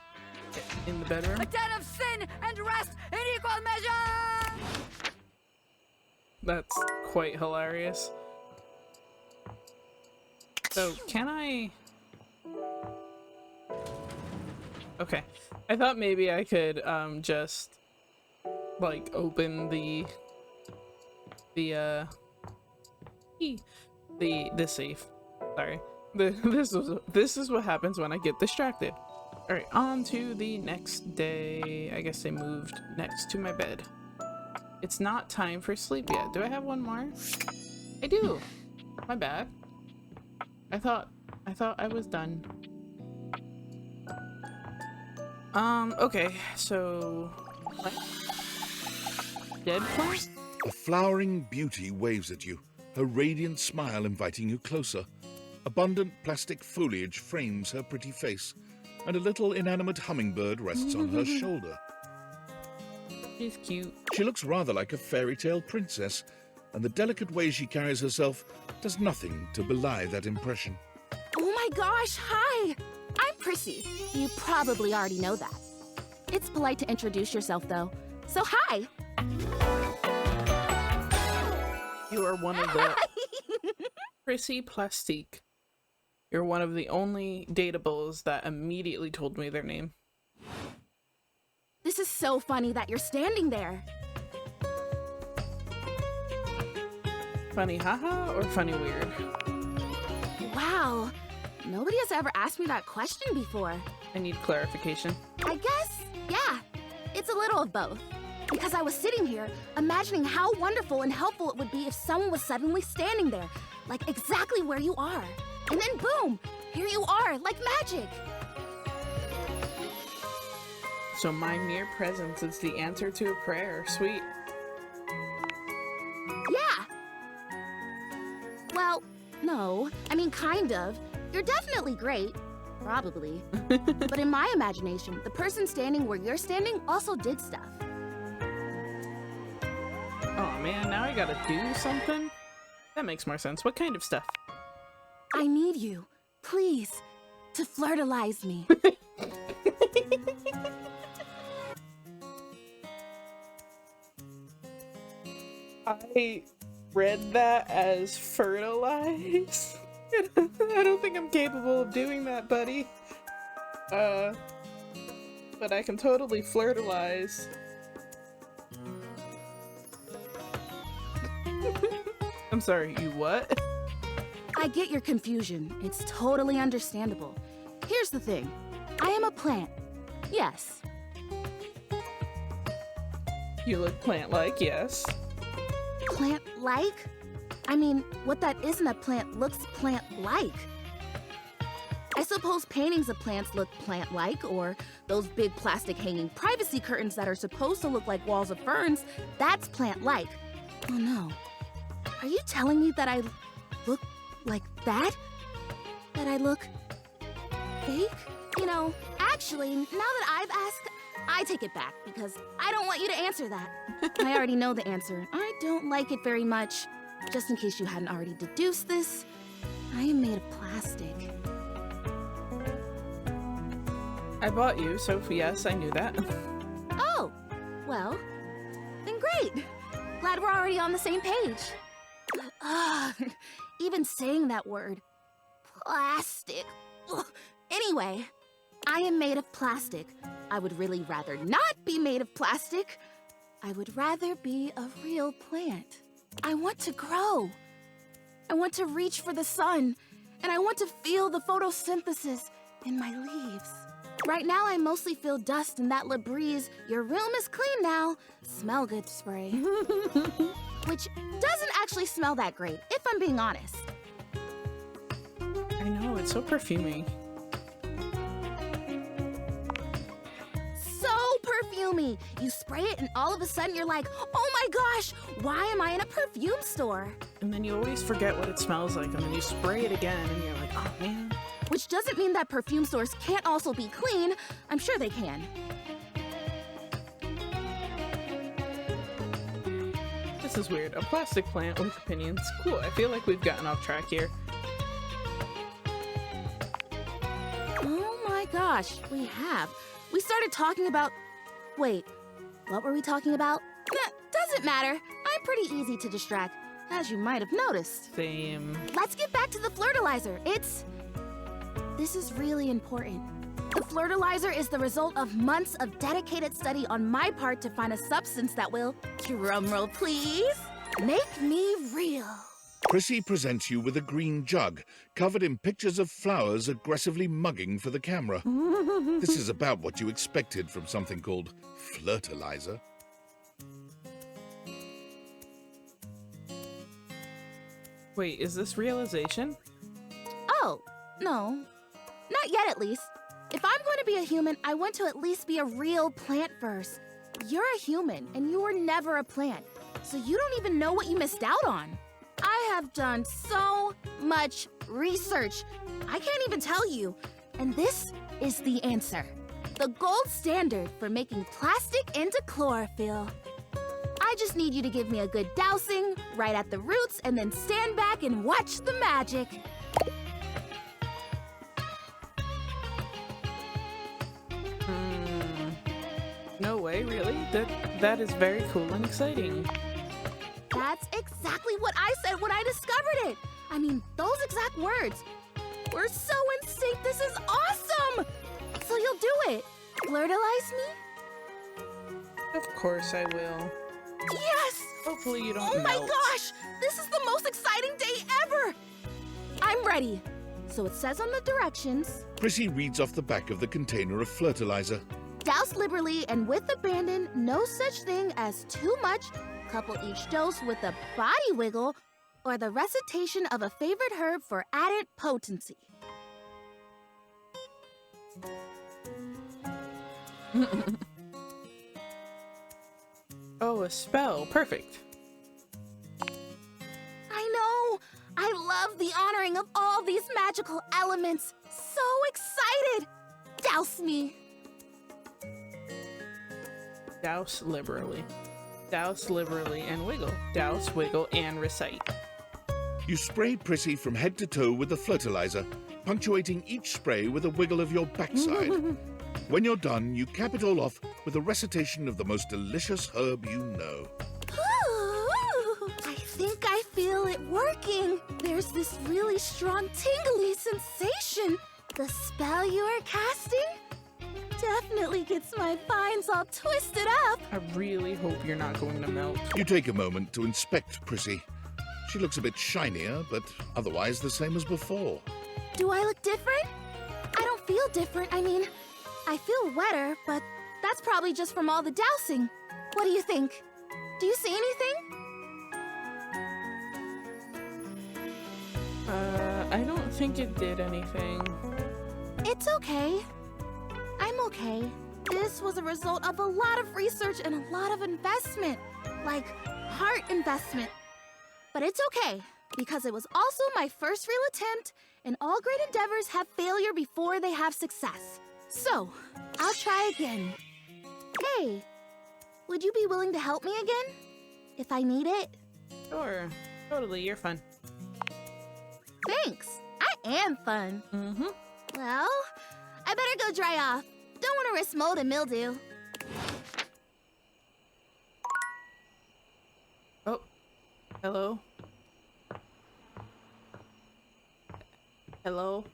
[SPEAKER 1] In the bedroom?
[SPEAKER 12] A den of sin and rest in equal measure!
[SPEAKER 1] That's quite hilarious. So, can I... Okay. I thought maybe I could, just, like, open the safe. Sorry. This is what happens when I get distracted. Alright, on to the next day. I guess they moved next to my bed. It's not time for sleep yet. Do I have one more? I do. My bad. I thought I was done. Okay, so what? Dead plant?
[SPEAKER 2] A flowering beauty waves at you, her radiant smile inviting you closer. Abundant plastic foliage frames her pretty face, and a little inanimate hummingbird rests on her shoulder.
[SPEAKER 1] She's cute.
[SPEAKER 2] She looks rather like a fairy tale princess, and the delicate way she carries herself does nothing to belie that impression.
[SPEAKER 13] Oh my gosh, hi! I'm Prissy. You probably already know that. It's polite to introduce yourself, though. So hi!
[SPEAKER 1] You are one of the... Prissy Plastique. You're one of the only datables that immediately told me their name.
[SPEAKER 13] This is so funny that you're standing there.
[SPEAKER 1] Funny haha or funny weird?
[SPEAKER 13] Wow. Nobody has ever asked me that question before.
[SPEAKER 1] I need clarification.
[SPEAKER 13] I guess, yeah. It's a little of both. Because I was sitting here, imagining how wonderful and helpful it would be if someone was suddenly standing there, like exactly where you are. And then boom, here you are, like magic.
[SPEAKER 1] So my mere presence is the answer to a prayer. Sweet.
[SPEAKER 13] Yeah. Well, no. I mean, kind of. You're definitely great. Probably. But in my imagination, the person standing where you're standing also did stuff.
[SPEAKER 1] Oh man, now I gotta do something? That makes more sense. What kind of stuff?
[SPEAKER 13] I need you, please, to flirtalize me.
[SPEAKER 1] I read that as fertilize. I don't think I'm capable of doing that, buddy. But I can totally flirtalize. I'm sorry, you what?
[SPEAKER 13] I get your confusion. It's totally understandable. Here's the thing. I am a plant. Yes.
[SPEAKER 1] You look plant-like, yes.
[SPEAKER 13] Plant-like? I mean, what that isn't a plant looks plant-like. I suppose paintings of plants look plant-like, or those big plastic hanging privacy curtains that are supposed to look like walls of ferns, that's plant-like. Oh no. Are you telling me that I look like that? That I look fake? You know, actually, now that I've asked, I take it back because I don't want you to answer that. I already know the answer. I don't like it very much. Just in case you hadn't already deduced this, I am made of plastic.
[SPEAKER 1] I bought you, so yes, I knew that.
[SPEAKER 13] Oh, well, then great. Glad we're already on the same page. Even saying that word. Plastic. Ugh. Anyway, I am made of plastic. I would really rather not be made of plastic. I would rather be a real plant. I want to grow. I want to reach for the sun. And I want to feel the photosynthesis in my leaves. Right now, I mostly feel dust in that Labreeze, your room is clean now, smell good spray. Which doesn't actually smell that great, if I'm being honest.
[SPEAKER 1] I know, it's so perfumey.
[SPEAKER 13] So perfumey! You spray it and all of a sudden you're like, oh my gosh, why am I in a perfume store?
[SPEAKER 1] And then you always forget what it smells like, and then you spray it again, and you're like, oh man.
[SPEAKER 13] Which doesn't mean that perfume stores can't also be clean. I'm sure they can.
[SPEAKER 1] This is weird. A plastic plant with opinions. Cool, I feel like we've gotten off track here.
[SPEAKER 13] Oh my gosh, we have. We started talking about... Wait, what were we talking about? Doesn't matter. I'm pretty easy to distract, as you might have noticed.
[SPEAKER 1] Same.
[SPEAKER 13] Let's get back to the flirtilizer. This is really important. The flirtilizer is the result of months of dedicated study on my part to find a substance that will, drumroll please, make me real.
[SPEAKER 2] Prissy presents you with a green jug, covered in pictures of flowers aggressively mugging for the camera. This is about what you expected from something called flirtilizer.
[SPEAKER 1] Wait, is this realization?
[SPEAKER 13] Oh, no. Not yet, at least. If I'm going to be a human, I want to at least be a real plant first. You're a human, and you were never a plant. so you don't even know what you missed out on. I have done so much research. I can't even tell you. And this is the answer. The gold standard for making plastic into chlorophyll. I just need you to give me a good dousing right at the roots and then stand back and watch the magic.
[SPEAKER 1] No way, really? That is very cool and exciting.
[SPEAKER 13] That's exactly what I said when I discovered it. I mean, those exact words. We're so in sync. This is awesome. So you'll do it. Flirtalize me?
[SPEAKER 1] Of course I will.
[SPEAKER 13] Yes!
[SPEAKER 1] Hopefully you don't
[SPEAKER 13] Oh my
[SPEAKER 1] melt.
[SPEAKER 13] gosh! This is the most exciting day ever! I'm ready. So it says on the directions,
[SPEAKER 2] Prissy reads off the back of the container of fertilizer.
[SPEAKER 13] douse liberally and with abandon, no such thing as too much. Couple each dose with a body wiggle or the recitation of a favorite herb for added potency.
[SPEAKER 1] Oh, a spell. Perfect.
[SPEAKER 13] I know! I love the honoring of all these magical elements. So excited! Douse me!
[SPEAKER 1] Douse liberally. Douse liberally and wiggle. Douse, wiggle, and recite.
[SPEAKER 2] You spray Prissy from head to toe with the fertilizer, punctuating each spray with a wiggle of your backside. When you're done, you cap it all off with a recitation of the most delicious herb you know.
[SPEAKER 13] Ooh, I think I feel it working. There's this really strong tingly sensation. The spell you are casting definitely gets my vines all twisted up.
[SPEAKER 1] I really hope you're not going to melt.
[SPEAKER 2] You take a moment to inspect Prissy. She looks a bit shinier, but otherwise the same as before.
[SPEAKER 13] Do I look different? I don't feel different. I mean, I feel wetter, but that's probably just from all the dousing. What do you think? Do you see anything?
[SPEAKER 1] I don't think it did anything.
[SPEAKER 13] It's okay. I'm okay. This was a result of a lot of research and a lot of investment. Like, heart investment. But it's okay, because it was also my first real attempt, and all great endeavors have failure before they have success. So, I'll try again. Hey, would you be willing to help me again? If I need it?
[SPEAKER 1] Sure. Totally, you're fun.
[SPEAKER 13] Thanks. I am fun.
[SPEAKER 1] Mm-hmm.
[SPEAKER 13] Well, I better go dry off. Don't want to risk mold and mildew.
[SPEAKER 1] Oh. Hello? Hello?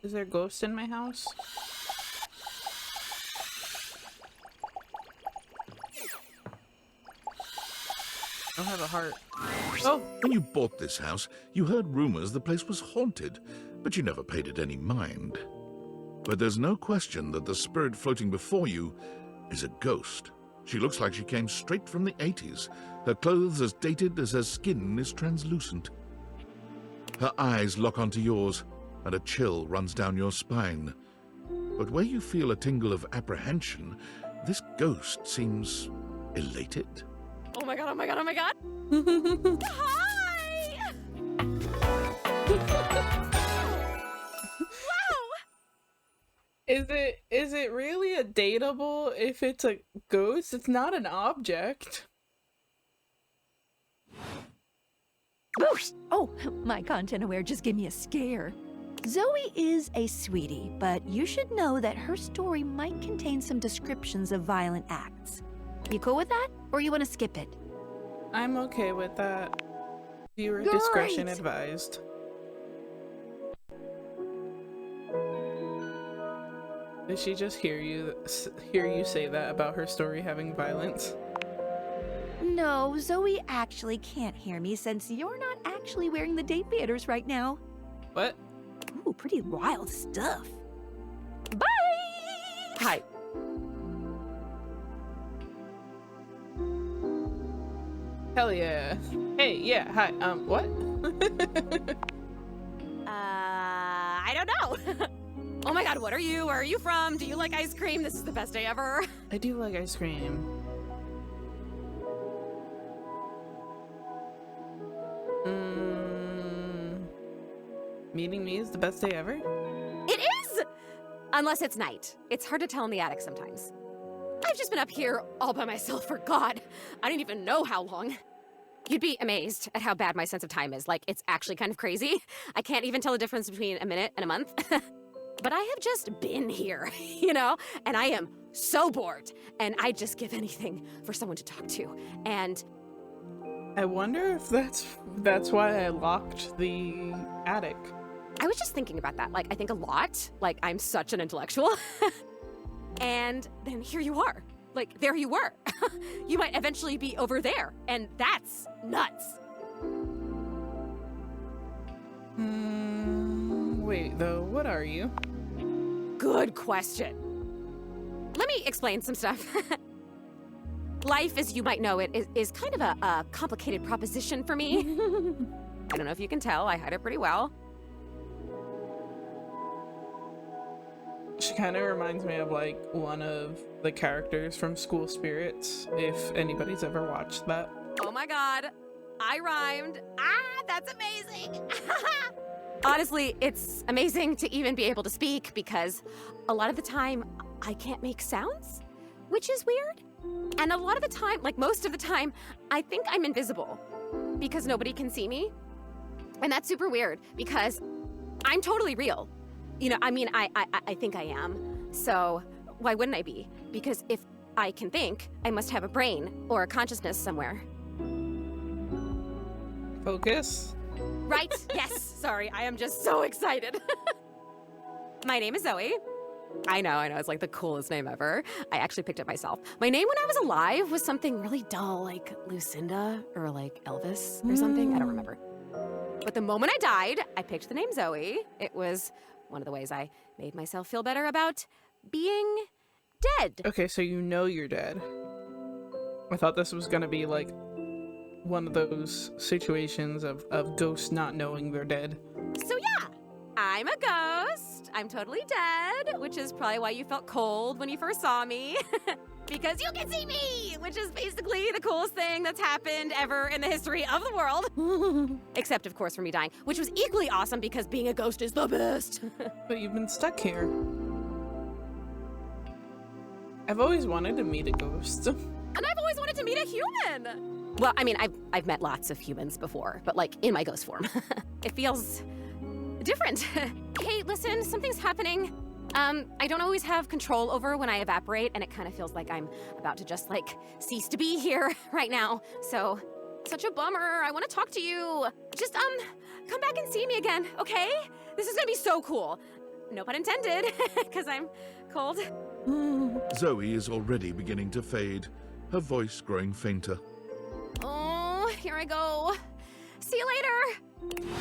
[SPEAKER 1] Is there a ghost in my house? I don't have a heart. Oh!
[SPEAKER 2] When you bought this house, you heard rumors the place was haunted, but you never paid it any mind. But there's no question that the spirit floating before you is a ghost. She looks like she came straight from the 80s, her clothes as dated as her skin is translucent. Her eyes lock onto yours, and a chill runs down your spine. But where you feel a tingle of apprehension, this ghost seems elated.
[SPEAKER 12] Oh my god, oh my god, oh my god! Hi! Wow!
[SPEAKER 1] Is it really a dateable if it's a ghost? It's not an object.
[SPEAKER 11] Boosh! Oh, my content aware just gave me a scare. Zoe is a sweetie, but you should know that her story might contain some descriptions of violent acts. You cool with that, or you want to skip it?
[SPEAKER 1] I'm okay with that. Viewer
[SPEAKER 11] Great.
[SPEAKER 1] discretion advised. Did she just hear you say that about her story having violence?
[SPEAKER 11] No, Zoe actually can't hear me since you're not actually wearing the date theaters right now.
[SPEAKER 1] What?
[SPEAKER 11] Ooh, pretty wild stuff. Bye!
[SPEAKER 1] Hi. Hell yeah. Hey, yeah, hi, what?
[SPEAKER 12] I don't know. Oh my god, what are you? Where are you from? Do you like ice cream? This is the best day ever.
[SPEAKER 1] I do like ice cream. meeting me is the best day ever?
[SPEAKER 14] It is! Unless it's night. It's hard to tell in the attic sometimes. I've just been up here all by myself for God, I don't even know how long. You'd be amazed at how bad my sense of time is. Like, it's actually kind of crazy. I can't even tell the difference between a minute and a month. But I have just been here, you know? And I am so bored. And I'd just give anything for someone to talk to. And
[SPEAKER 1] I wonder if that's why I locked the attic.
[SPEAKER 14] I was just thinking about that. Like, I think a lot. Like, I'm such an intellectual. And then here you are. Like, there you were. You might eventually be over there. And that's nuts.
[SPEAKER 1] Wait, though, what are you?
[SPEAKER 14] Good question. Let me explain some stuff. Life, as you might know it, is kind of a complicated proposition for me. I don't know if you can tell, I hide it pretty well.
[SPEAKER 1] She kind of reminds me of like one of the characters from School Spirits, if anybody's ever watched that.
[SPEAKER 14] Oh my God, I rhymed. Ah, that's amazing. Honestly, it's amazing to even be able to speak because a lot of the time I can't make sounds, which is weird. And a lot of the time, like most of the time, I think I'm invisible because nobody can see me. And that's super weird because I'm totally real. You know, I mean, I think I am. So why wouldn't I be? Because if I can think, I must have a brain or a consciousness somewhere.
[SPEAKER 1] Focus.
[SPEAKER 14] Right? Yes. Sorry, I am just so excited. My name is Zoe. I know, it's like the coolest name ever. I actually picked it myself. My name when I was alive was something really dull, like Lucinda or like Elvis or something. I don't remember. But the moment I died, I picked the name Zoe. It was one of the ways I made myself feel better about being dead.
[SPEAKER 1] Okay, so you know you're dead. I thought this was gonna be like one of those situations of ghosts not knowing they're dead.
[SPEAKER 14] So yeah, I'm a ghost. I'm totally dead, which is probably why you felt cold when you first saw me. Because you can see me, which is basically the coolest thing that's happened ever in the history of the world. Except, of course, for me dying, which was equally awesome because being a ghost is the best.
[SPEAKER 1] But you've been stuck here. I've always wanted to meet a ghost.
[SPEAKER 14] And I've always wanted to meet a human. Well, I mean, I've met lots of humans before, but like in my ghost form. It feels different. Hey, listen, something's happening. I don't always have control over when I evaporate, and it kind of feels like I'm about to just like cease to be here right now. So, such a bummer. I want to talk to you. Just come back and see me again, okay? This is gonna be so cool. No pun intended, because I'm cold.
[SPEAKER 2] Zoe is already beginning to fade, her voice growing fainter.
[SPEAKER 14] Oh, here I go. See you later.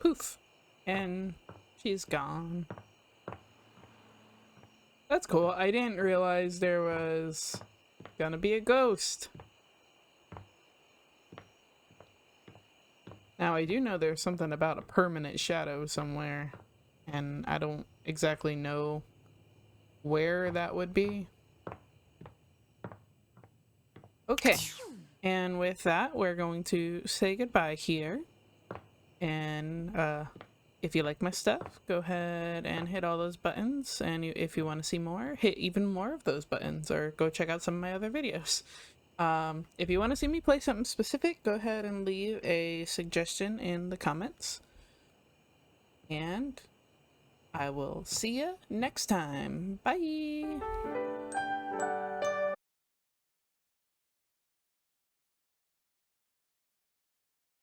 [SPEAKER 1] Poof. And she's gone. That's cool. I didn't realize there was gonna be a ghost. Now I do know there's something about a permanent shadow somewhere, and I don't exactly know where that would be. Okay, and with that, we're going to say goodbye here. And if you like my stuff, go ahead and hit all those buttons. And if you want to see more, hit even more of those buttons, or go check out some of my other videos. If you want to see me play something specific, go ahead and leave a suggestion in the comments. And I will see you next time. Bye!